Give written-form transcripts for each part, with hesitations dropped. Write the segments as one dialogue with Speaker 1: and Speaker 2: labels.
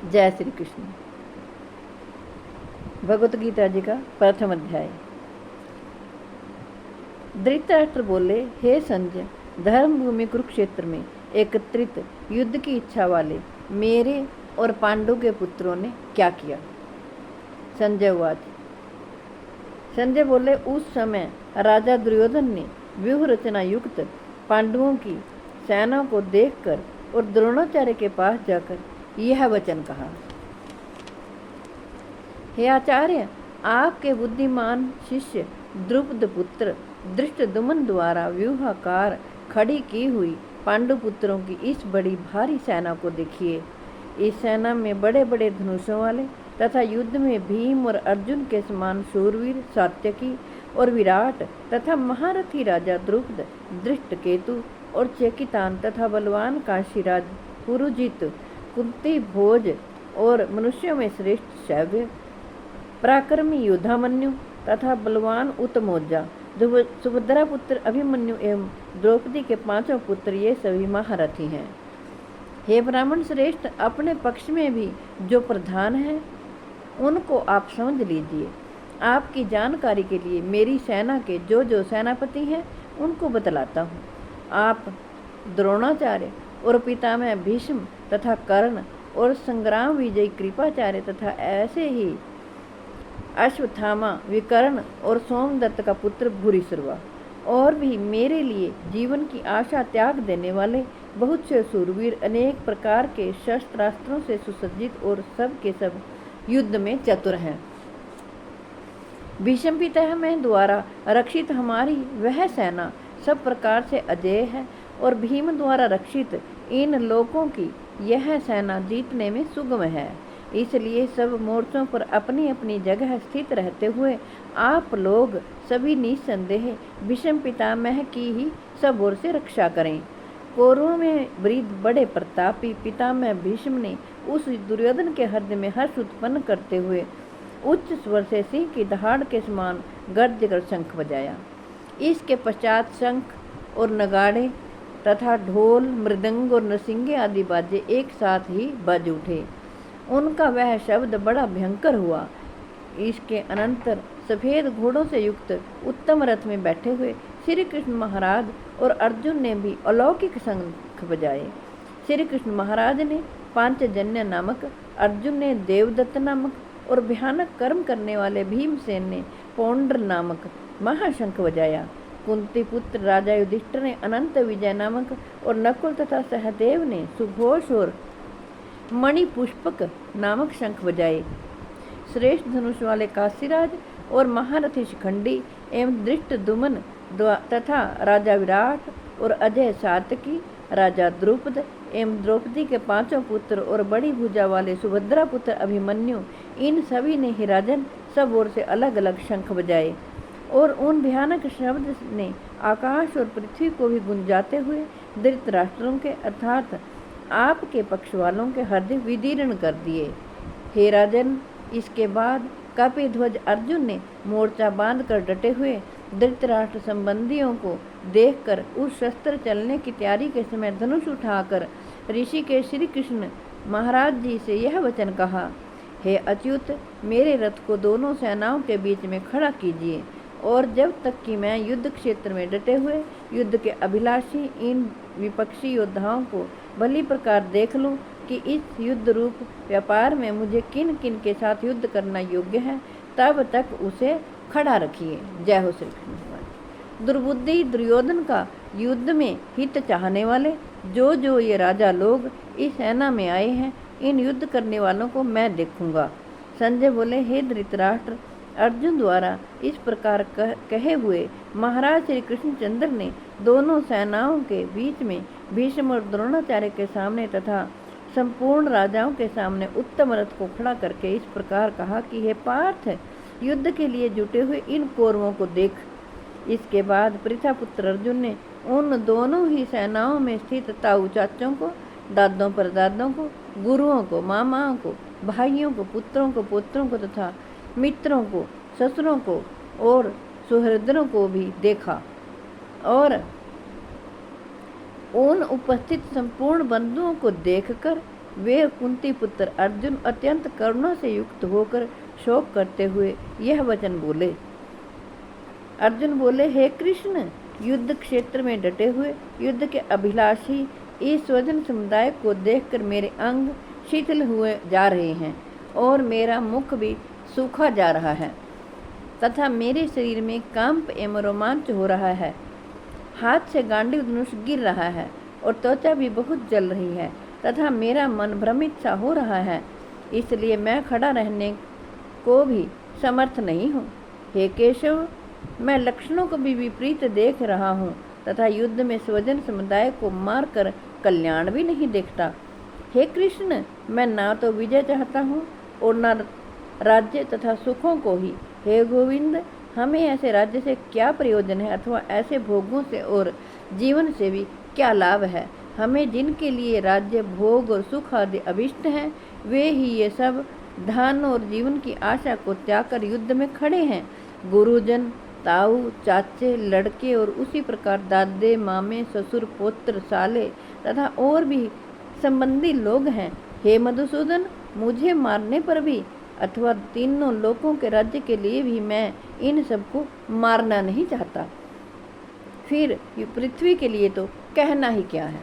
Speaker 1: जय श्री कृष्ण। भगवत गीता जी का प्रथम अध्याय। धृतराष्ट्र बोले, हे संजय, धर्म भूमि कुरुक्षेत्र में एकत्रित युद्ध की इच्छा वाले मेरे और पांडु के पुत्रों ने क्या किया। संजय उवाच। संजय बोले, उस समय राजा दुर्योधन ने व्यूह रचना युक्त पांडवों की सेना को देखकर और द्रोणाचार्य के पास जाकर यह वचन कहा, हे आचार्य, आपके बुद्धिमान शिष्य द्रुपद पुत्र धृष्टद्युम्न द्वारा व्यूहाकार खड़ी की हुई पांडु पुत्रों की इस बड़ी भारी सेना को देखिए। इस सेना में बड़े बड़े धनुषों वाले तथा युद्ध में भीम और अर्जुन के समान शूरवीर सात्यकी और विराट तथा महारथी राजा द्रुपद, धृष्टकेतु और चेकितान तथा बलवान काशीराज पुरुजित, कुंती भोज और मनुष्यों में श्रेष्ठ शैव्य, पराक्रमी योद्धामन्यु तथा बलवान उत्तमौजा, सुभद्रा पुत्र अभिमन्यु एवं द्रौपदी के पांचों पुत्र, ये सभी महारथी हैं। हे ब्राह्मण श्रेष्ठ, अपने पक्ष में भी जो प्रधान है उनको आप समझ लीजिए। आपकी जानकारी के लिए मेरी सेना के जो जो सेनापति हैं उनको बतलाता हूँ। आप द्रोणाचार्य और पितामह भीष्म तथा कर्ण और संग्राम विजयी कृपाचार्य तथा ऐसे ही अश्वत्थामा, विकर्ण और सोमदत्त का पुत्र भूरिश्रवा और भी मेरे लिए जीवन की आशा त्याग देने वाले बहुत से शूरवीर, अनेक प्रकार के शस्त्रास्त्रों से सुसज्जित और सब के सब युद्ध में चतुर हैं। भीष्म पितामह द्वारा रक्षित हमारी वह सेना सब प्रकार से अजेय है और भीम द्वारा रक्षित इन लोगों की यह सेना जीतने में सुगम है। इसलिए सब मोर्चों पर अपनी अपनी जगह स्थित रहते हुए आप लोग सभी निस्संदेह भीष्म पितामह की ही सब ओर से रक्षा करें। कौरवों में वृद्ध बड़े प्रतापी पितामह भीष्म ने उस दुर्योधन के हृदय में हर्ष उत्पन्न करते हुए उच्च स्वर से सिंह की दहाड़ के समान गर्ज कर शंख बजाया। इसके पश्चात शंख और नगाड़े तथा ढोल, मृदंग और नरसिंगे आदि बाजे एक साथ ही बज उठे। उनका वह शब्द बड़ा भयंकर हुआ। इसके अनंतर सफेद घोड़ों से युक्त उत्तम रथ में बैठे हुए श्री कृष्ण महाराज और अर्जुन ने भी अलौकिक शंख बजाए। श्री कृष्ण महाराज ने पांचजन्य नामक, अर्जुन ने देवदत्त नामक और भयानक कर्म करने वाले भीमसेन ने पौंड्र नामक महाशंख बजाया। कुंती पुत्र राजा युधिष्ठिर ने अनंत विजय नामक और नकुल तथा सहदेव ने सुघोष और मणिपुष्पक नामक शंख बजाए। श्रेष्ठ धनुष वाले काशीराज और महारथी शिखंडी एवं धृष्टद्युम्न तथा राजा विराट और अजय सात्यकी, राजा द्रुपद एवं द्रौपदी के पांचों पुत्र और बड़ी भुजा वाले सुभद्रा पुत्र अभिमन्यु, इन सभी ने ही राजन सब ओर से अलग अलग शंख बजाए और उन भयानक शब्द ने आकाश और पृथ्वी को भी गुंजाते हुए धृतराष्ट्रों के अर्थात आपके पक्ष वालों के हृदय विदीर्ण कर दिए। हे राजन, इसके बाद कपिध्वज अर्जुन ने मोर्चा बांधकर डटे हुए धृतराष्ट्र संबंधियों को देखकर उस शस्त्र चलने की तैयारी के समय धनुष उठाकर ऋषि के श्री कृष्ण महाराज जी से यह वचन कहा, हे अच्युत, मेरे रथ को दोनों सेनाओं के बीच में खड़ा कीजिए और जब तक कि मैं युद्ध क्षेत्र में डटे हुए युद्ध के अभिलाषी इन विपक्षी योद्धाओं को भली प्रकार देख लूं कि इस युद्ध रूप व्यापार में मुझे किन किन के साथ युद्ध करना योग्य है, तब तक उसे खड़ा रखिए। जय हो श्री कृष्ण। दुर्बुद्धि दुर्योधन का युद्ध में हित चाहने वाले जो जो ये राजा लोग इस सेना में आए हैं, इन युद्ध करने वालों को मैं देखूंगा। संजय बोले, हे धृतराष्ट्र, अर्जुन द्वारा इस प्रकार कहे हुए महाराज श्री कृष्णचंद्र ने दोनों सेनाओं के बीच में भीष्म और द्रोणाचार्य के सामने तथा संपूर्ण राजाओं के सामने उत्तम रथ को खड़ा करके इस प्रकार कहा कि हे पार्थ, युद्ध के लिए जुटे हुए इन कौरवों को देख। इसके बाद पृथापुत्र अर्जुन ने उन दोनों ही सेनाओं में स्थित ताऊ चाचों को, दादों परदादों को, गुरुओं को, मामाओं को, भाइयों को, पुत्रों को, पुत्रों को तथा मित्रों को, ससुरों को और सुहृदों को भी देखा और उन उपस्थित संपूर्ण बंधुओं को देखकर वे कुंती पुत्र अर्जुन अत्यंत करुणा से युक्त होकर शोक करते हुए यह वचन बोले। अर्जुन बोले, हे कृष्ण, युद्ध क्षेत्र में डटे हुए युद्ध के अभिलाषी इस स्वजन समुदाय को देखकर मेरे अंग शिथिल हुए जा रहे हैं और मेरा मुख भी सूखा जा रहा है तथा मेरे शरीर में कंप एवं रोमांच हो रहा है। हाथ से गांडीव धनुष गिर रहा है और त्वचा भी बहुत जल रही है तथा मेरा मन भ्रमित सा हो रहा है, इसलिए मैं खड़ा रहने को भी समर्थ नहीं हूँ। हे केशव, मैं लक्षणों को भी विपरीत देख रहा हूँ तथा युद्ध में स्वजन समुदाय को मारकर कल्याण भी नहीं देखता। हे कृष्ण, मैं ना तो विजय चाहता हूँ और न राज्य तथा सुखों को ही। हे गोविंद, हमें ऐसे राज्य से क्या प्रयोजन है अथवा ऐसे भोगों से और जीवन से भी क्या लाभ है। हमें जिनके लिए राज्य, भोग और सुख आदि अभिष्ट हैं, वे ही ये सब धन और जीवन की आशा को त्याग कर युद्ध में खड़े हैं। गुरुजन, ताऊ, चाचे, लड़के और उसी प्रकार दादे, मामे, ससुर, पुत्र, साले तथा और भी संबंधी लोग हैं। हे मधुसूदन, मुझे मारने पर भी अथवा तीनों लोकों के राज्य के लिए भी मैं इन सबको मारना नहीं चाहता। फिर पृथ्वी के लिए तो कहना ही क्या है।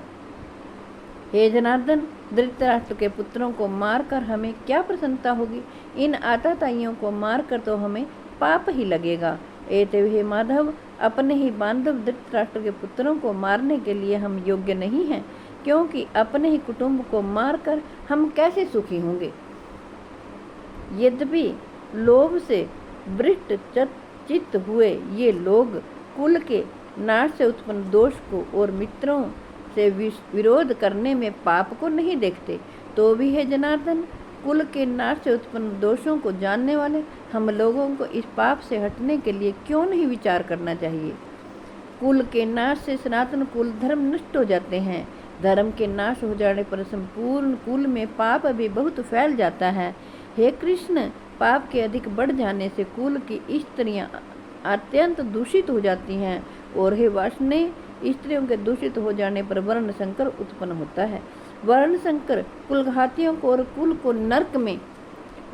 Speaker 1: हे जनार्दन, धृतराष्ट्र के पुत्रों को मारकर हमें क्या प्रसन्नता होगी। इन आताताइयों को मारकर तो हमें पाप ही लगेगा। एतव हे माधव, अपने ही बांधव धृतराष्ट्र के पुत्रों को मारने के लिए हम योग्य नहीं हैं, क्योंकि अपने ही कुटुंब को मारकर हम कैसे सुखी होंगे। यद्यपि लोभ से भ्रष्ट चित्त हुए ये लोग कुल के नाश से उत्पन्न दोष को और मित्रों से विरोध करने में पाप को नहीं देखते, तो भी है जनार्दन, कुल के नाश से उत्पन्न दोषों को जानने वाले हम लोगों को इस पाप से हटने के लिए क्यों नहीं विचार करना चाहिए। कुल के नाश से सनातन कुल धर्म नष्ट हो जाते हैं। धर्म के नाश हो जाने पर संपूर्ण कुल में पाप भी बहुत फैल जाता है। हे कृष्ण, पाप के अधिक बढ़ जाने से कुल की स्त्रियां अत्यंत दूषित हो जाती हैं और हे वासने, स्त्रियों के दूषित हो जाने पर वर्ण संकर उत्पन्न होता है। वर्ण संकर कुलघातियों को और कुल को नरक में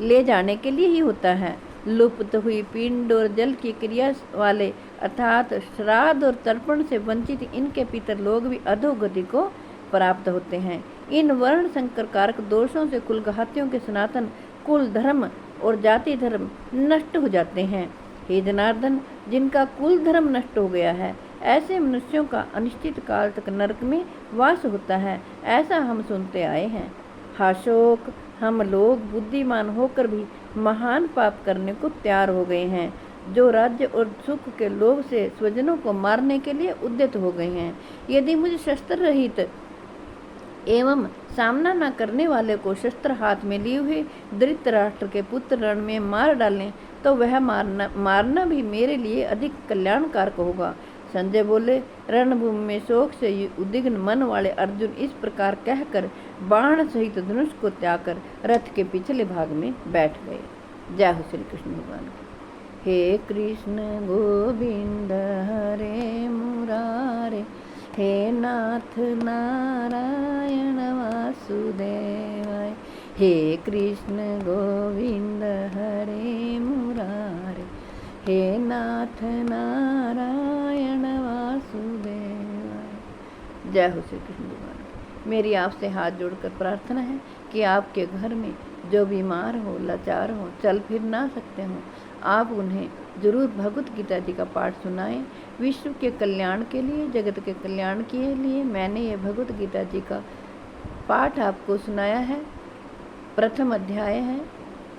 Speaker 1: ले जाने के लिए ही होता है। लुप्त हुई पिंड और जल की क्रिया वाले अर्थात श्राद्ध और तर्पण से वंचित इनके पितर लोग भी अधोगति को प्राप्त होते हैं। इन वर्ण संकर कारक दोषों से कुलघातियों के सनातन कुल धर्म और जाति धर्म नष्ट हो जाते हैं। हे जनार्दन, जिनका कुल धर्म नष्ट हो गया है, ऐसे मनुष्यों का अनिश्चित काल तक नरक में वास होता है, ऐसा हम सुनते आए हैं। हाशोक, हम लोग बुद्धिमान होकर भी महान पाप करने को तैयार हो गए हैं, जो राज्य और सुख के लोभ से स्वजनों को मारने के लिए उद्यत हो गए हैं। यदि मुझे शस्त्र रहित एवं सामना न करने वाले को शस्त्र हाथ में लिए हुए धृतराष्ट्र के पुत्र रण में मार डालें, तो वह मारना भी मेरे लिए अधिक कल्याणकारक होगा। संजय बोले, रणभूमि में शोक से उद्विग्न मन वाले अर्जुन इस प्रकार कहकर बाण सहित धनुष को त्याग कर रथ के पिछले भाग में बैठ गए। जय हो श्री कृष्ण भगवान की। हे कृष्ण गोविंद हरे मुरारे, हे नाथ नारायण वासुदेवाय। हे कृष्ण गोविंद हरे मुरारे, हे नाथ नारायण वासुदेवाय। जय हो श्री कृष्ण भगवान। मेरी आपसे हाथ जोड़कर प्रार्थना है कि आपके घर में जो बीमार हो, लाचार हो, चल फिर ना सकते हों, आप उन्हें जरूर भगवत गीता जी का पाठ सुनाएं। विश्व के कल्याण के लिए, जगत के कल्याण के लिए मैंने ये भगवत गीता जी का पाठ आपको सुनाया है। प्रथम अध्याय है।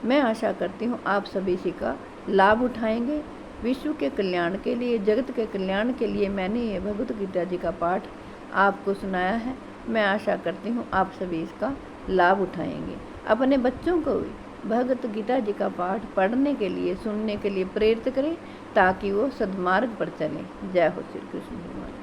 Speaker 1: मैं आशा करती हूँ आप सभी इसी का लाभ उठाएंगे। विश्व के कल्याण के लिए, जगत के कल्याण के लिए मैंने ये भगवत गीता जी का पाठ आपको सुनाया है। मैं आशा करती हूँ आप सभी इसका लाभ उठाएंगे। अपने बच्चों को भी भगवत गीता जी का पाठ पढ़ने के लिए, सुनने के लिए प्रेरित करें, ताकि वो सद्मार्ग पर चलें। जय हो श्री कृष्ण भगवान।